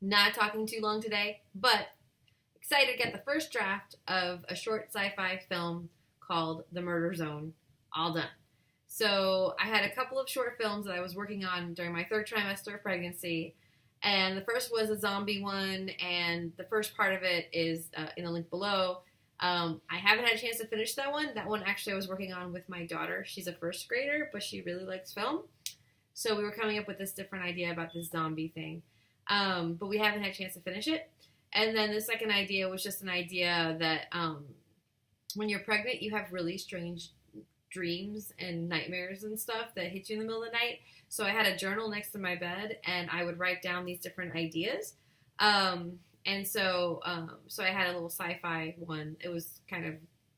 not talking too long today, but excited to get the first draft of a short sci-fi film called The Murder Zone all done. So I had a couple of short films that I was working on during my third trimester of pregnancy, and the first was a zombie one, and the first part of it is in the link below. I haven't had a chance to finish that one. That one actually I was working on with my daughter. She's a first grader, but she really likes film. So we were coming up with this different idea about this zombie thing. But we haven't had a chance to finish it. And then the second idea was just an idea that when you're pregnant, you have really strange dreams and nightmares and stuff that hit you in the middle of the night. So I had a journal next to my bed, and I would write down these different ideas. And so I had a little sci-fi one. It was kind of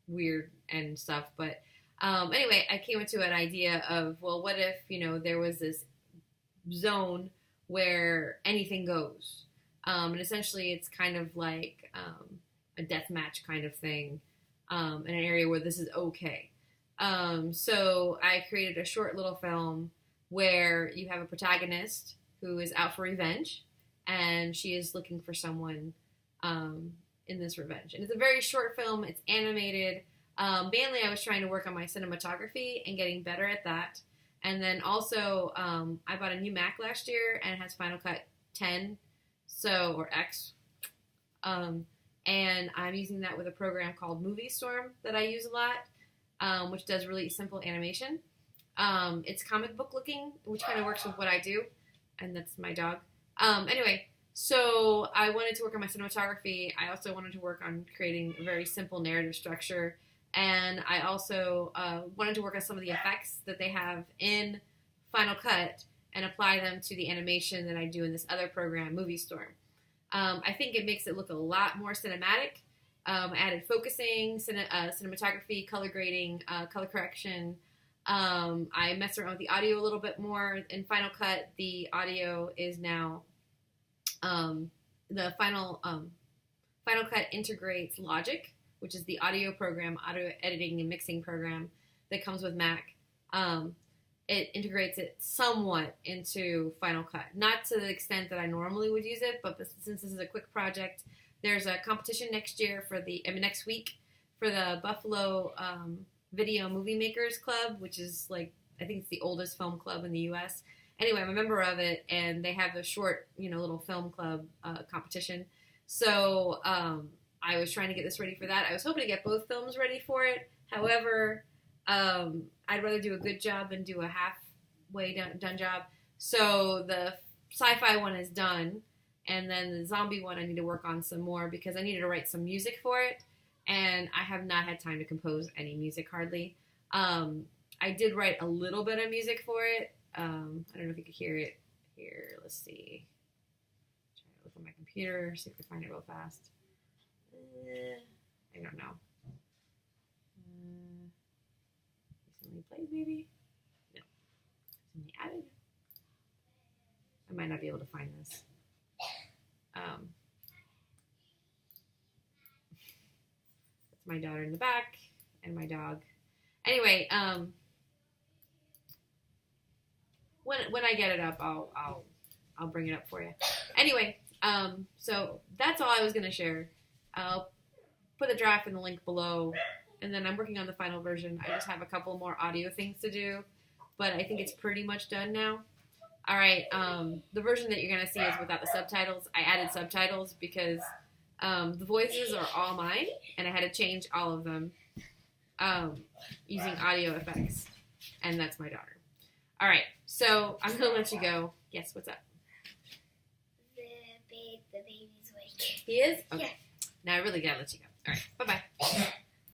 weird and stuff. But anyway, I came into an idea of, well, what if, there was this zone where anything goes? And essentially it's kind of like a death match kind of thing in an area where this is okay. So I created a short little film where you have a protagonist who is out for revenge, and she is looking for someone in this revenge. And it's a very short film. It's animated. Mainly I was trying to work on my cinematography and getting better at that. And then also I bought a new Mac last year, and it has Final Cut 10, or X. And I'm using that with a program called Moviestorm that I use a lot, which does really simple animation. It's comic book looking, which kind of works with what I do. And that's my dog. Anyway, so I wanted to work on my cinematography. I also wanted to work on creating a very simple narrative structure. And I also wanted to work on some of the effects that they have in Final Cut and apply them to the animation that I do in this other program, Moviestorm. I think it makes it look a lot more cinematic. I added focusing, cinematography, color grading, color correction. I messed around with the audio a little bit more. In Final Cut, the audio is now the Final Cut integrates Logic, which is the audio editing and mixing program that comes with Mac. It integrates it somewhat into Final Cut. Not to the extent that I normally would use it, but since this is a quick project, there's a competition next week for the Buffalo Video Movie Makers Club, which is I think it's the oldest film club in the U.S. Anyway, I'm a member of it, and they have a short, little film club competition. So I was trying to get this ready for that. I was hoping to get both films ready for it. However, I'd rather do a good job than do a halfway done job. So the sci-fi one is done, and then the zombie one I need to work on some more because I needed to write some music for it, and I have not had time to compose any music hardly. I did write a little bit of music for it. I don't know if you could hear it here. Let's see. Try to look on my computer, see if I can find it real fast. I don't know. Recently played, maybe? No. Recently added? I might not be able to find this. That's my daughter in the back and my dog. Anyway, when I get it up, I'll bring it up for you. Anyway, so that's all I was gonna share. I'll put the draft in the link below, and then I'm working on the final version. I just have a couple more audio things to do, but I think it's pretty much done now. All right, the version that you're gonna see is without the subtitles. I added subtitles because the voices are all mine, and I had to change all of them using audio effects, and that's my daughter. All right, so I'm gonna let you go. Yes, what's up? The baby's awake. He is? Okay. Yeah. Now I really gotta let you go. All right, bye-bye.